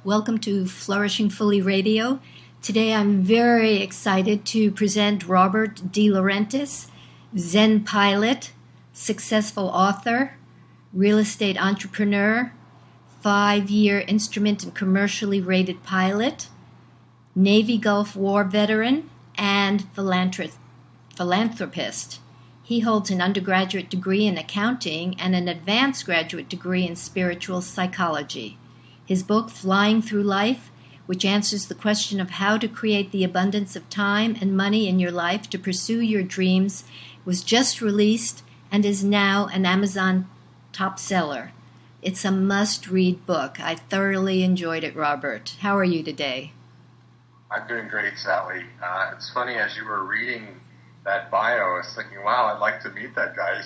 Welcome to Flourishing Fully Radio. Today I'm very excited to present Robert Delaurentis, Zen pilot, successful author, real estate entrepreneur, 5-year instrument and commercially rated pilot, Navy Gulf War veteran, and philanthropist. He holds an undergraduate degree in accounting and an advanced graduate degree in spiritual psychology. His book, Flying Through Life, which answers the question of how to create the abundance of time and money in your life to pursue your dreams, was just released and is now an Amazon top seller. It's a must-read book. I thoroughly enjoyed it, Robert. How are you today? I'm doing great, Sally. It's funny, as you were reading that bio, I was thinking, wow, I'd like to meet that guy.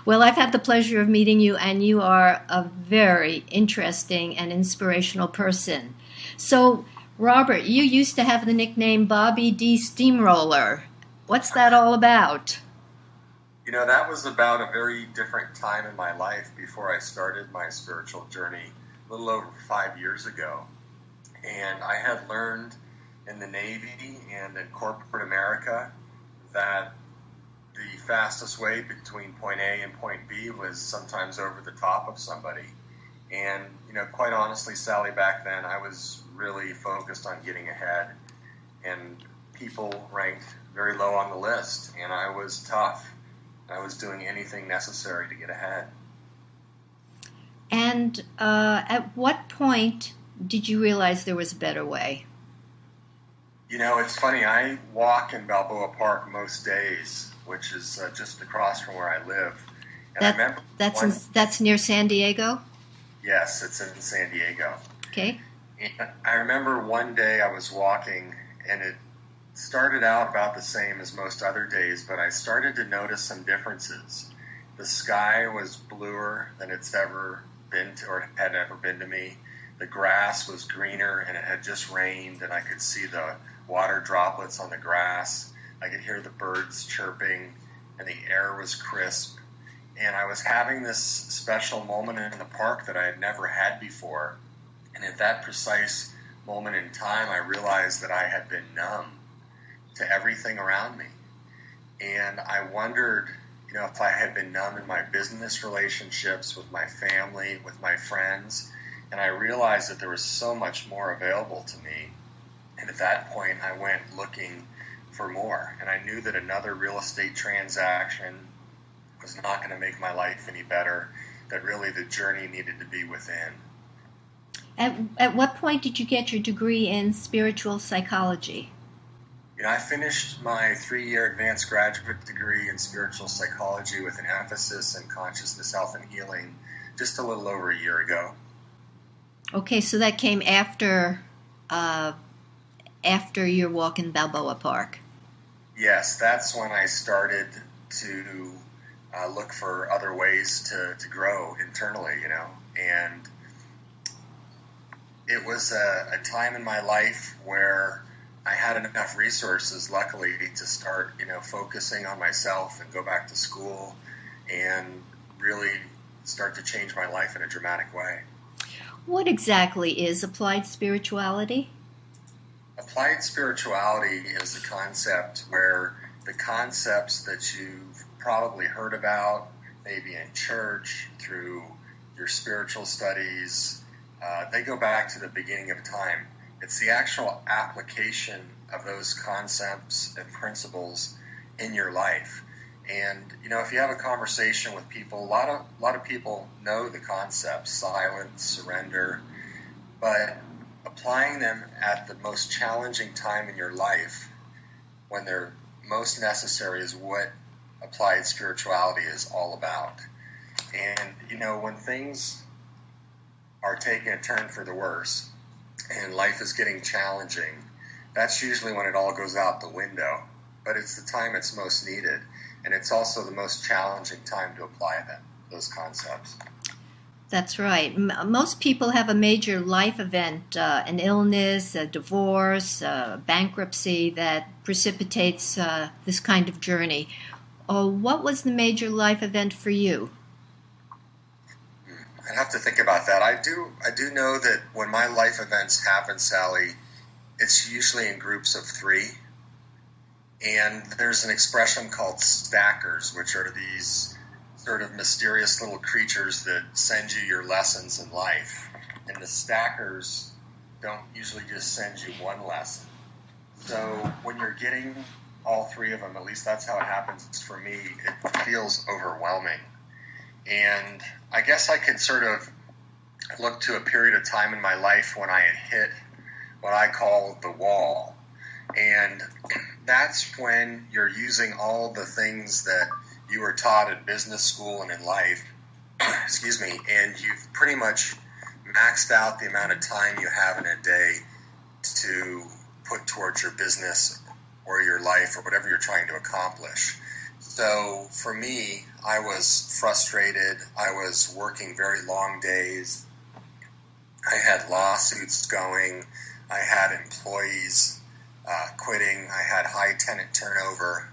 Well, I've had the pleasure of meeting you, and you are a very interesting and inspirational person. So, Robert, you used to have the nickname Bobby D. Steamroller. What's that all about? You know, that was about a very different time in my life before I started my spiritual journey a little over 5 years ago. And I had learned in the Navy and in corporate America that the fastest way between point A and point B was sometimes over the top of somebody. And, you know, quite honestly, Sally, back then I was really focused on getting ahead. And people ranked very low on the list. And I was tough. I was doing anything necessary to get ahead. And at what point did you realize there was a better way? You know, it's funny. I walk in Balboa Park most days, which is just across from where I live. And I remember that's near San Diego? Yes, it's in San Diego. Okay. And I remember one day I was walking, and it started out about the same as most other days, but I started to notice some differences. The sky was bluer than it's ever been to, or had ever been to me. The grass was greener, and it had just rained, and I could see the water droplets on the grass. I could hear the birds chirping, and the air was crisp. And I was having this special moment in the park that I had never had before. And at that precise moment in time, I realized that I had been numb to everything around me. And I wondered, you know, if I had been numb in my business relationships, with my family, with my friends. And I realized that there was so much more available to me. And at that point, I went looking for more. And I knew that another real estate transaction was not going to make my life any better, that really the journey needed to be within. At what point did you get your degree in spiritual psychology? You know, I finished my 3-year advanced graduate degree in spiritual psychology with an emphasis in consciousness, health, and healing just a little over a year ago. Okay, so that came after your walk in Balboa Park. Yes, that's when I started to look for other ways to grow internally, you know. And it was a time in my life where I had enough resources, luckily, to start, you know, focusing on myself and go back to school and really start to change my life in a dramatic way. What exactly is applied spirituality? Applied spirituality is a concept where the concepts that you've probably heard about, maybe in church, through your spiritual studies, they go back to the beginning of time. It's the actual application of those concepts and principles in your life. And, you know, if you have a conversation with people, a lot of people know the concepts, silence, surrender, but applying them at the most challenging time in your life, when they're most necessary, is what applied spirituality is all about. And, you know, when things are taking a turn for the worse and life is getting challenging, that's usually when it all goes out the window. But it's the time it's most needed. And it's also the most challenging time to apply those concepts. That's right. Most people have a major life event, an illness, a divorce, bankruptcy that precipitates this kind of journey. What was the major life event for you? I'd have to think about that. I do know that when my life events happen, Sally, it's usually in groups of 3. And there's an expression called stackers, which are these sort of mysterious little creatures that send you your lessons in life. And the stackers don't usually just send you one lesson. So when you're getting all 3 of them, at least that's how it happens for me, it feels overwhelming. And I guess I could sort of look to a period of time in my life when I had hit what I call the wall. And that's when you're using all the things that you were taught in business school and in life, excuse me, and you've pretty much maxed out the amount of time you have in a day to put towards your business or your life or whatever you're trying to accomplish. So for me, I was frustrated. I was working very long days. I had lawsuits going. I had employees quitting. I had high tenant turnover,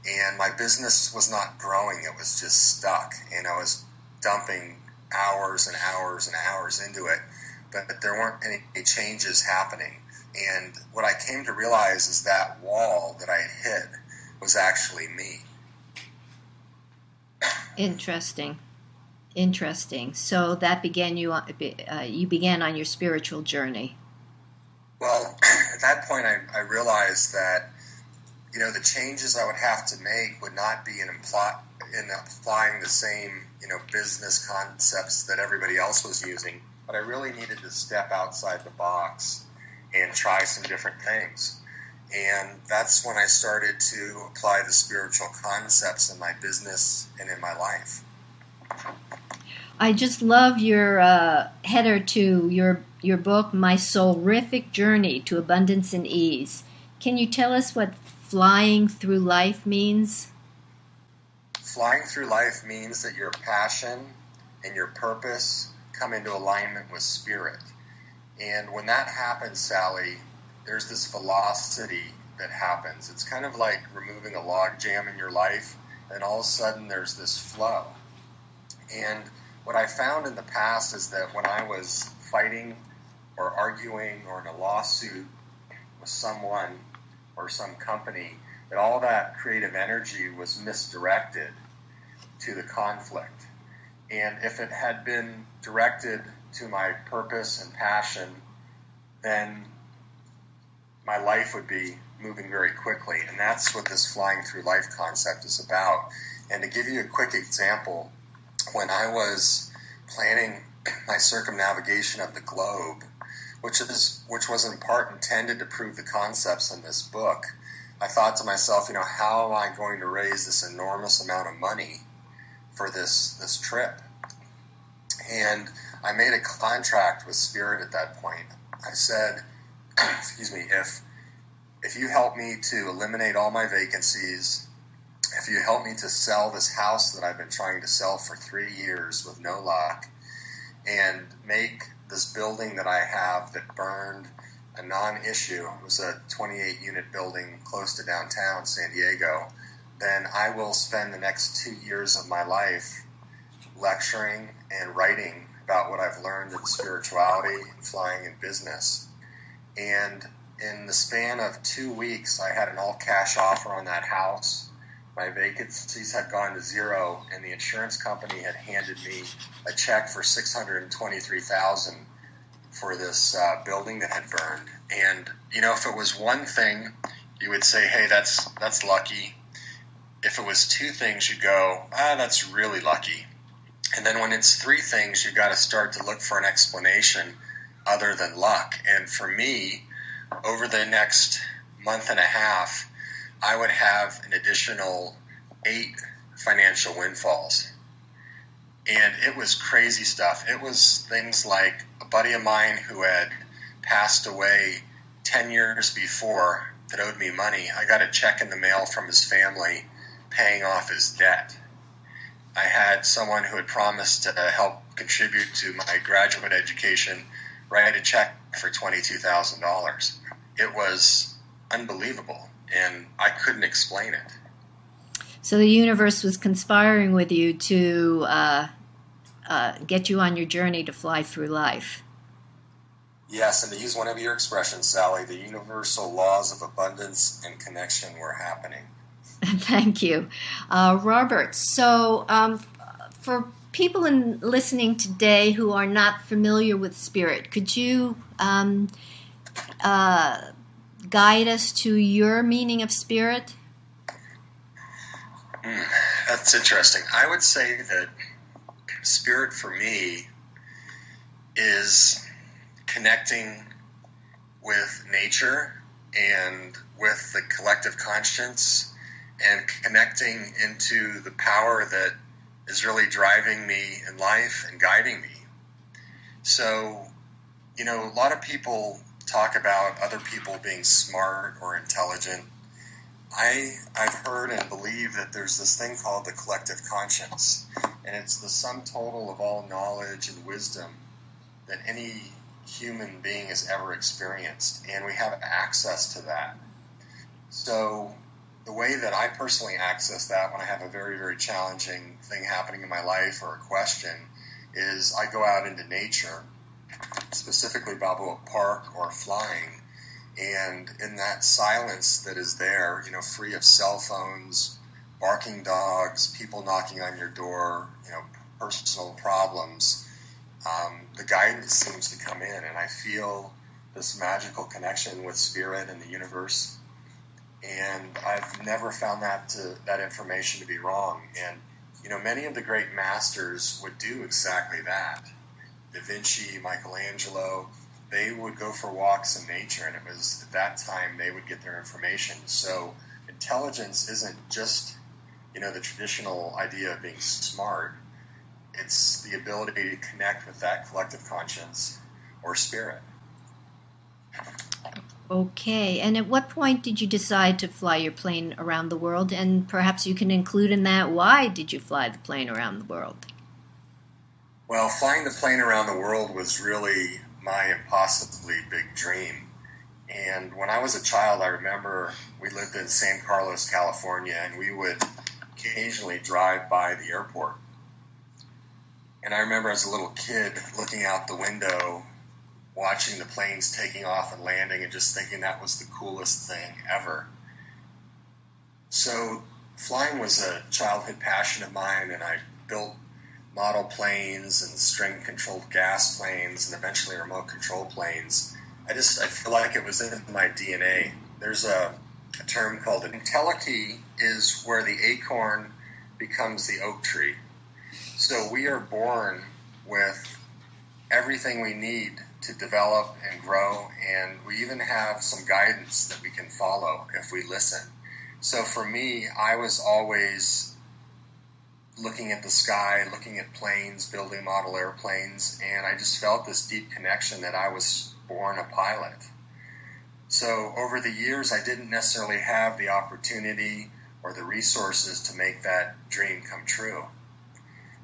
and my business was not growing. It was just stuck, and I was dumping hours and hours and hours into it, but there weren't any changes happening. And what I came to realize is that wall that I had hit was actually me. Interesting. So that began you began on your spiritual journey. Well, at that point, I realized that, the changes I would have to make would not be in applying the same, business concepts that everybody else was using, but I really needed to step outside the box and try some different things. And that's when I started to apply the spiritual concepts in my business and in my life. I just love your header to your book, My Soulrific Journey to Abundance and Ease. Can you tell us what flying through life means? Flying through life means that your passion and your purpose come into alignment with spirit. And when that happens, Sally, there's this velocity that happens. It's kind of like removing a log jam in your life, and all of a sudden there's this flow. And what I found in the past is that when I was fighting or arguing or in a lawsuit with someone or some company, that all that creative energy was misdirected to the conflict. And if it had been directed to my purpose and passion, then my life would be moving very quickly. And that's what this flying through life concept is about. And to give you a quick example, when I was planning my circumnavigation of the globe, which was in part intended to prove the concepts in this book, I thought to myself, how am I going to raise this enormous amount of money for this trip? And I made a contract with Spirit at that point. I said, excuse me, if you help me to eliminate all my vacancies, if you help me to sell this house that I've been trying to sell for 3 years with no luck, and make this building that I have that burned a non-issue, it was a 28-unit building close to downtown San Diego, then I will spend the next 2 years of my life lecturing and writing about what I've learned in spirituality, flying, and business. And in the span of 2 weeks, I had an all-cash offer on that house. My vacancies had gone to zero, and the insurance company had handed me a check for $623,000 for this building that had burned. And if it was one thing, you would say, "Hey, that's lucky." If it was 2 things, you'd go, "That's really lucky." And then when it's 3 things, you got to start to look for an explanation other than luck. And for me, over the next month and a half, I would have an additional 8 financial windfalls. And it was crazy stuff. It was things like a buddy of mine who had passed away 10 years before that owed me money. I got a check in the mail from his family paying off his debt. I had someone who had promised to help contribute to my graduate education write a check for $22,000. It was unbelievable, and I couldn't explain it. So the universe was conspiring with you to get you on your journey to fly through life. Yes, and to use one of your expressions, Sally, the universal laws of abundance and connection were happening. Thank you. Robert, so for people listening today who are not familiar with spirit, could you guide us to your meaning of spirit? That's interesting. I would say that spirit for me is connecting with nature and with the collective conscience and connecting into the power that is really driving me in life and guiding me. So, a lot of people talk about other people being smart or intelligent. I've heard and believe that there's this thing called the collective conscience, and it's the sum total of all knowledge and wisdom that any human being has ever experienced, and we have access to that. So the way that I personally access that when I have a very, very challenging thing happening in my life or a question is I go out into nature, specifically Balboa Park or flying, and in that silence that is there, free of cell phones, barking dogs, people knocking on your door, personal problems, the guidance seems to come in, and I feel this magical connection with spirit and the universe. And I've never found that information to be wrong. And many of the great masters would do exactly that. Da Vinci, Michelangelo, they would go for walks in nature, and it was at that time they would get their information. So intelligence isn't just the traditional idea of being smart. It's the ability to connect with that collective conscience or spirit. Okay, and at what point did you decide to fly your plane around the world? And perhaps you can include in that, why did you fly the plane around the world? Well, flying the plane around the world was really my impossibly big dream. And when I was a child, I remember we lived in San Carlos, California, and we would occasionally drive by the airport. And I remember as a little kid looking out the window, watching the planes taking off and landing and just thinking that was the coolest thing ever. So flying was a childhood passion of mine, and I built model planes and string-controlled gas planes and eventually remote control planes. I feel like it was in my DNA. There's a term called entelechy is where the acorn becomes the oak tree. So we are born with everything we need to develop and grow, and we even have some guidance that we can follow if we listen. So for me, I was always looking at the sky, looking at planes, building model airplanes, and I just felt this deep connection that I was born a pilot. So over the years, I didn't necessarily have the opportunity or the resources to make that dream come true.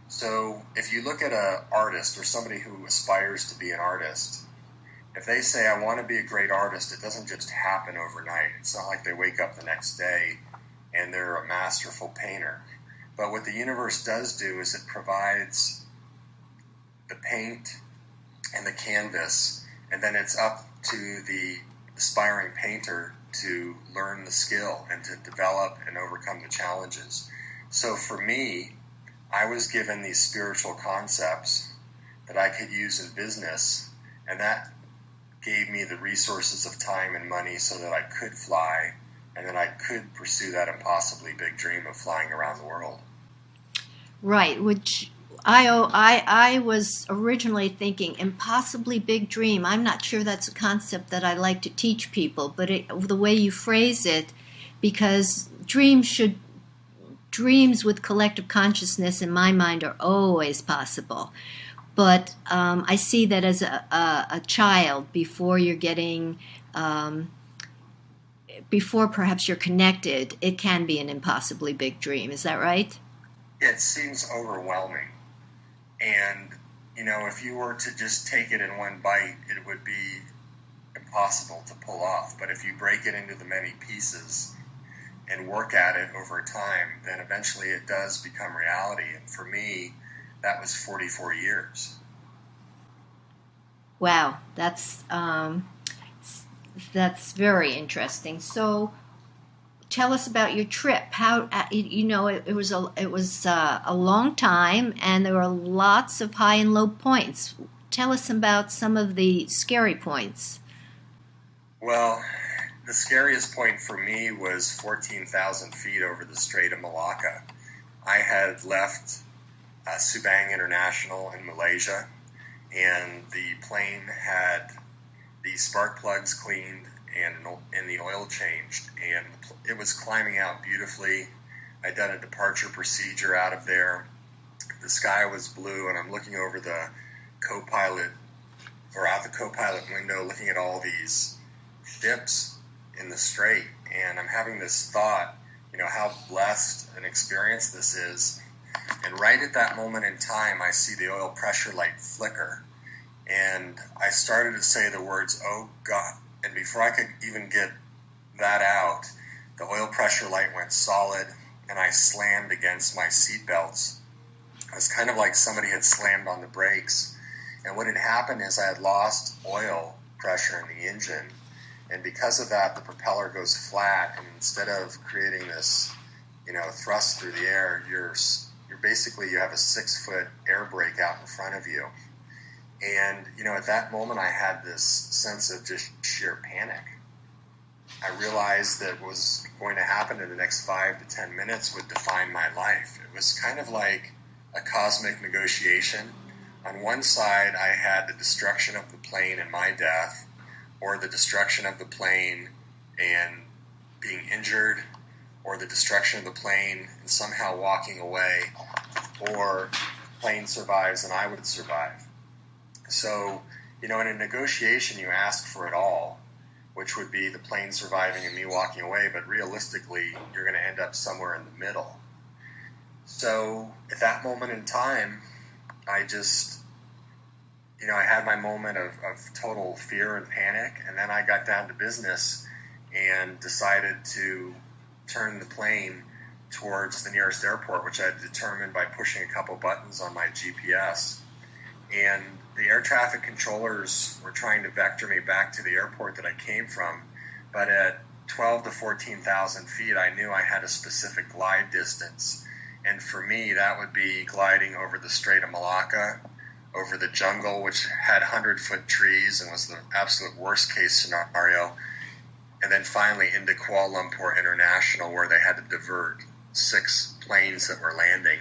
So if you look at an artist or somebody who aspires to be an artist, if they say, I want to be a great artist, it doesn't just happen overnight. It's not like they wake up the next day and they're a masterful painter. But what the universe does do is it provides the paint and the canvas, and then it's up to the aspiring painter to learn the skill and to develop and overcome the challenges. So for me, I was given these spiritual concepts that I could use in business, and that gave me the resources of time and money so that I could fly, and then I could pursue that impossibly big dream of flying around the world. Right, which I was originally thinking, impossibly big dream. I'm not sure that's a concept that I like to teach people, but the way you phrase it, because dreams with collective consciousness in my mind are always possible. But I see that as a child, before you're getting, before perhaps you're connected, it can be an impossibly big dream. Is that right? It seems overwhelming. And, if you were to just take it in one bite, it would be impossible to pull off. But if you break it into the many pieces and work at it over time, then eventually it does become reality. And for me, that was 44 years. Wow, that's very interesting. So, tell us about your trip. How it was a long time, and there were lots of high and low points. Tell us about some of the scary points. Well, the scariest point for me was 14,000 feet over the Strait of Malacca. I had left Subang International in Malaysia, and the plane had the spark plugs cleaned and the oil changed, and it was climbing out beautifully. I'd done a departure procedure out of there. The sky was blue, and I'm looking over the co-pilot, or out the co-pilot window, looking at all these ships in the strait, and I'm having this thought, how blessed an experience this is. And right at that moment in time, I see the oil pressure light flicker, and I started to say the words, "Oh God," and before I could even get that out, the oil pressure light went solid, and I slammed against my seat belts. It was kind of like somebody had slammed on the brakes, and what had happened is I had lost oil pressure in the engine, and because of that, the propeller goes flat, and instead of creating this, thrust through the air, you're basically, you have a 6-foot air brake out in front of you. And, at that moment, I had this sense of just sheer panic. I realized that what was going to happen in the next 5 to 10 minutes would define my life. It was kind of like a cosmic negotiation. On one side, I had the destruction of the plane and my death, or the destruction of the plane and being injured, or the destruction of the plane and somehow walking away, or the plane survives and I would survive. So, in a negotiation, you ask for it all, which would be the plane surviving and me walking away, but realistically, you're going to end up somewhere in the middle. So, at that moment in time, I just, I had my moment of total fear and panic, and then I got down to business and decided to turn the plane towards the nearest airport, which I had determined by pushing a couple buttons on my GPS. And the air traffic controllers were trying to vector me back to the airport that I came from, but at 12 to 14,000 feet, I knew I had a specific glide distance. And for me, that would be gliding over the Strait of Malacca, over the jungle, which had 100-foot trees and was the absolute worst-case scenario, and then finally into Kuala Lumpur International, where they had to divert 6 planes that were landing.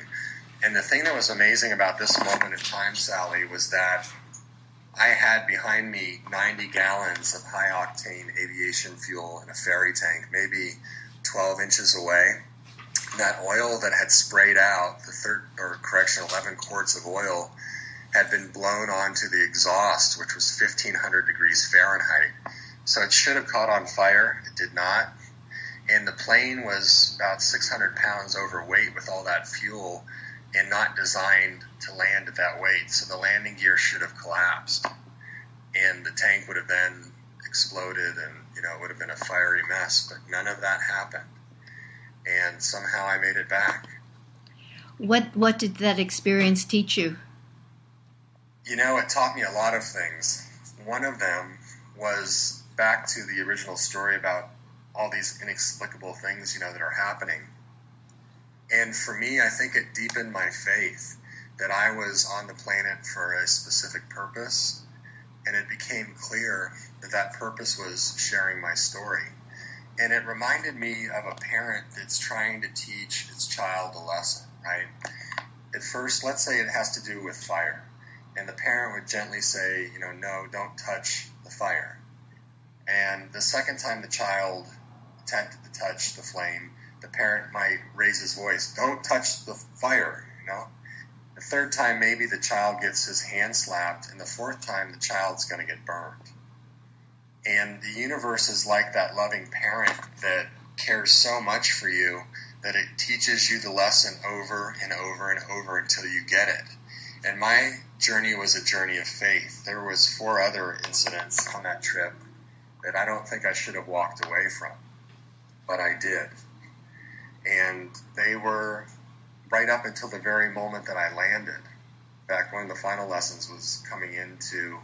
And the thing that was amazing about this moment in time, Sally, was that I had behind me 90 gallons of high-octane aviation fuel in a ferry tank, maybe 12 inches away. That oil that had sprayed out, 11 quarts of oil, had been blown onto the exhaust, which was 1,500 degrees Fahrenheit. So it should have caught on fire. It did not. And the plane was about 600 pounds overweight with all that fuel and not designed to land at that weight. So the landing gear should have collapsed. And the tank would have then exploded, and, it would have been a fiery mess. But none of that happened. And somehow I made it back. What did that experience teach you? It taught me a lot of things. One of them was back to the original story about all these inexplicable things, that are happening. And for me, I think it deepened my faith that I was on the planet for a specific purpose. And it became clear that that purpose was sharing my story. And it reminded me of a parent that's trying to teach its child a lesson, right? At first, let's say it has to do with fire. And the parent would gently say, no, don't touch the fire. And the second time the child attempted to touch the flame, the parent might raise his voice, don't touch the fire, The third time, maybe the child gets his hand slapped, and the fourth time, the child's going to get burned. And the universe is like that loving parent that cares so much for you that it teaches you the lesson over and over and over until you get it. And my journey was a journey of faith. There was 4 other incidents on that trip that I don't think I should have walked away from, but I did. And they were right up until the very moment that I landed. fact, one of the final lessons was coming into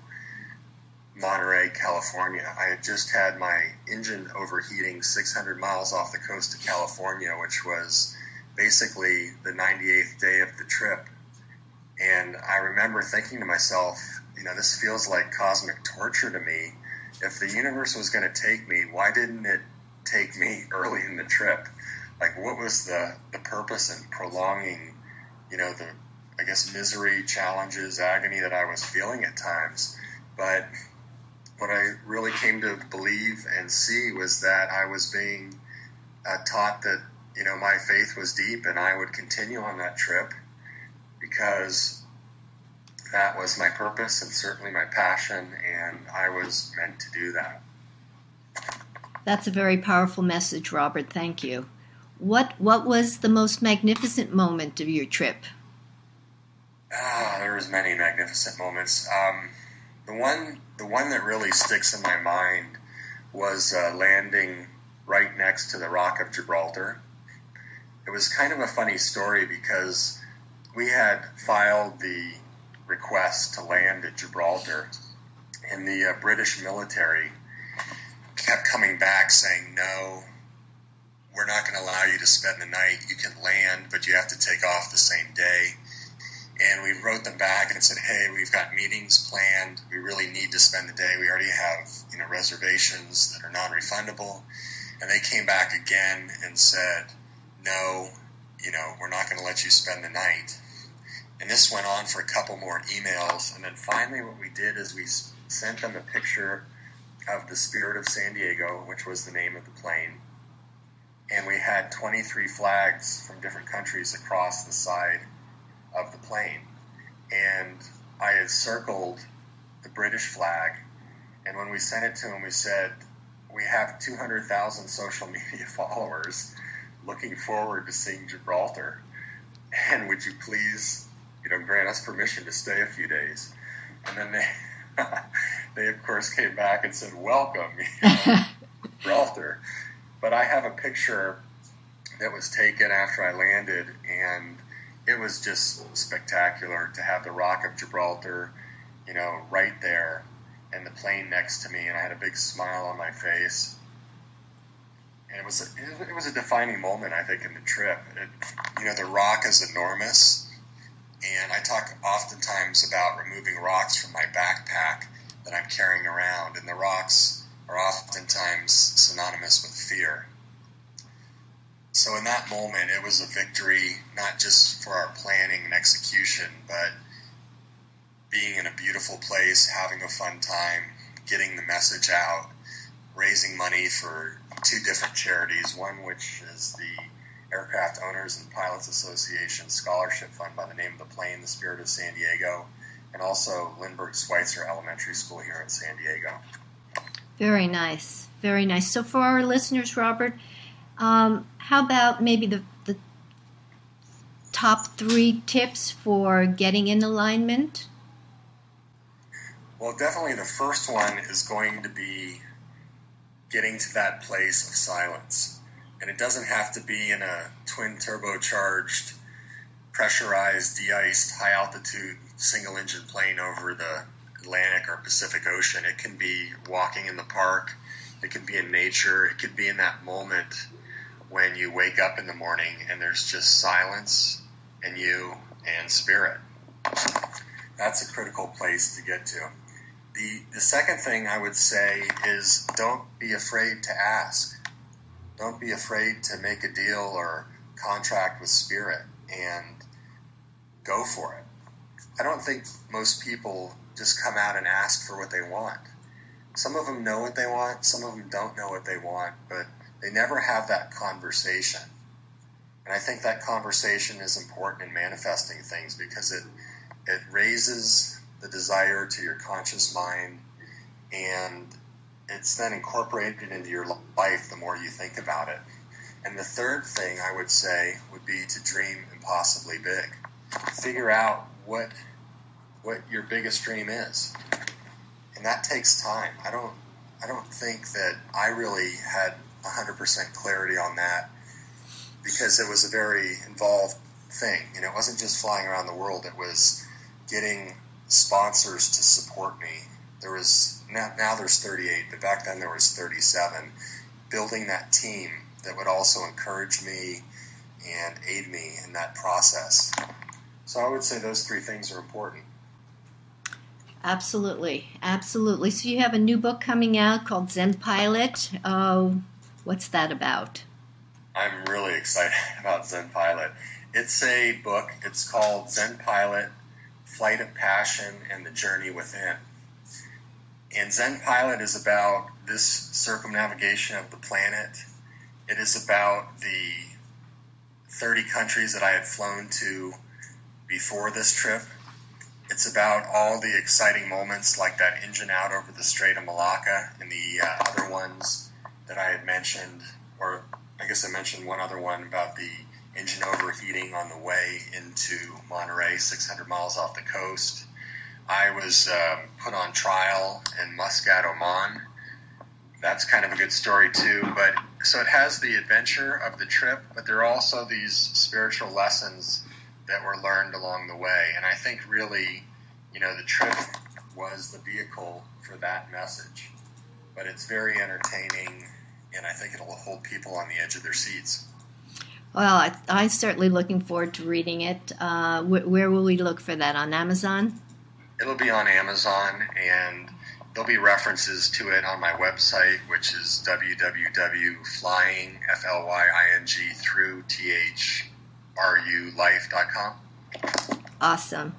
Monterey, California. I had just had my engine overheating 600 miles off the coast of California, which was basically the 98th day of the trip. And I remember thinking to myself, this feels like cosmic torture to me. If the universe was going to take me, why didn't it take me early in the trip? Like, what was the purpose in prolonging, the, I guess, misery, challenges, agony that I was feeling at times? But what I really came to believe and see was that I was being taught that, my faith was deep and I would continue on that trip because that was my purpose and certainly my passion, and I was meant to do that. That's a very powerful message, Robert. Thank you. What was the most magnificent moment of your trip? There was many magnificent moments. The one that really sticks in my mind was landing right next to the Rock of Gibraltar. It was kind of a funny story because we had filed the request to land at Gibraltar, and the British military kept coming back saying, no, we're not going to allow you to spend the night. You can land, but you have to take off the same day. And we wrote them back and said, hey, we've got meetings planned. We really need to spend the day. We already have, reservations that are non-refundable. And they came back again and said, no, we're not going to let you spend the night. And this went on for a couple more emails. And then finally what we did is we sent them a picture of the Spirit of San Diego, which was the name of the plane. And we had 23 flags from different countries across the side of the plane. And I had circled the British flag. And when we sent it to them, we said, we have 200,000 social media followers looking forward to seeing Gibraltar. And would you please, grant us permission to stay a few days? And then they of course came back and said, welcome, Gibraltar. But I have a picture that was taken after I landed, and it was just spectacular to have the Rock of Gibraltar, right there, and the plane next to me, and I had a big smile on my face. And it was a defining moment, I think, in the trip. The rock is enormous, and I talk oftentimes about removing rocks from my backpack that I'm carrying around, and the rocks are oftentimes synonymous with fear. So in that moment, it was a victory, not just for our planning and execution, but being in a beautiful place, having a fun time, getting the message out, raising money for 2 different charities, one which is the Aircraft Owners and Pilots Association Scholarship Fund by the name of the plane, the Spirit of San Diego, and also Lindbergh Schweitzer Elementary School here in San Diego. Very nice. Very nice. So for our listeners, Robert, how about maybe the top 3 tips for getting in alignment? Well, definitely the first one is going to be getting to that place of silence. And it doesn't have to be in a twin turbocharged, pressurized, de-iced, high-altitude, single-engine plane over the Atlantic or Pacific Ocean. It can be walking in the park. It can be in nature. It could be in that moment when you wake up in the morning and there's just silence and you and spirit. That's a critical place to get to. The second thing I would say is don't be afraid to ask. Don't be afraid to make a deal or contract with spirit and go for it. I don't think most people just come out and ask for what they want. Some of them know what they want, some of them don't know what they want, but they never have that conversation. And I think that conversation is important in manifesting things because it raises the desire to your conscious mind, and it's then incorporated into your life the more you think about it. And the third thing I would say would be to dream impossibly big. Figure out what your biggest dream is. And that takes time. I don't think that I really had 100% clarity on that because it was a very involved thing. It wasn't just flying around the world. It was getting sponsors to support me. There was, now there's 38, but back then there was 37. Building that team that would also encourage me and aid me in that process. So I would say those three things are important. Absolutely, absolutely. So you have a new book coming out called Zen Pilot. What's that about? I'm really excited about Zen Pilot. It's a book. It's called Zen Pilot, Flight of Passion and the Journey Within. And Zen Pilot is about this circumnavigation of the planet. It is about the 30 countries that I had flown to before this trip. It's about all the exciting moments like that engine out over the Strait of Malacca and the other ones that I had mentioned, or I guess I mentioned one other one about the engine overheating on the way into Monterey, 600 miles off the coast. I was put on trial in Muscat, Oman. That's kind of a good story too. But so it has the adventure of the trip, but there are also these spiritual lessons that were learned along the way. And I think really, the trip was the vehicle for that message. But it's very entertaining, and I think it'll hold people on the edge of their seats. Well, I'm certainly looking forward to reading it. Where will we look for that? On Amazon? It'll be on Amazon, and there'll be references to it on my website, which is www.flying, F-L-Y-I-G, through THRUlife.com. Awesome.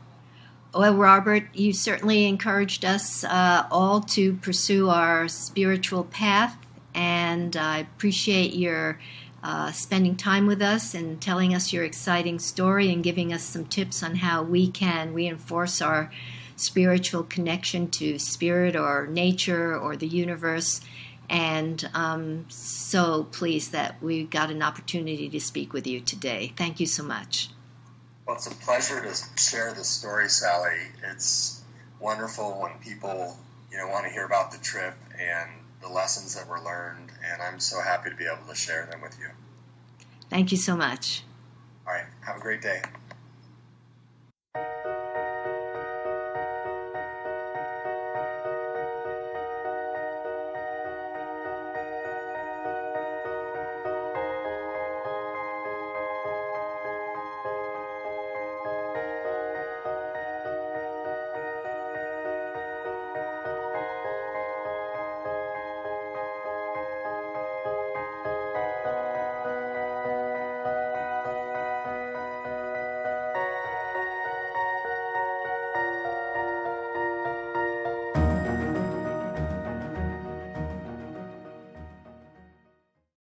Well, Robert, you certainly encouraged us all to pursue our spiritual path, and I appreciate your spending time with us and telling us your exciting story and giving us some tips on how we can reinforce our spiritual connection to spirit or nature or the universe. And so pleased that we got an opportunity to speak with you today. Thank you so much. Well, it's a pleasure to share this story, Sally. It's wonderful when people, want to hear about the trip and the lessons that were learned, and I'm so happy to be able to share them with you. Thank you so much. All right. Have a great day.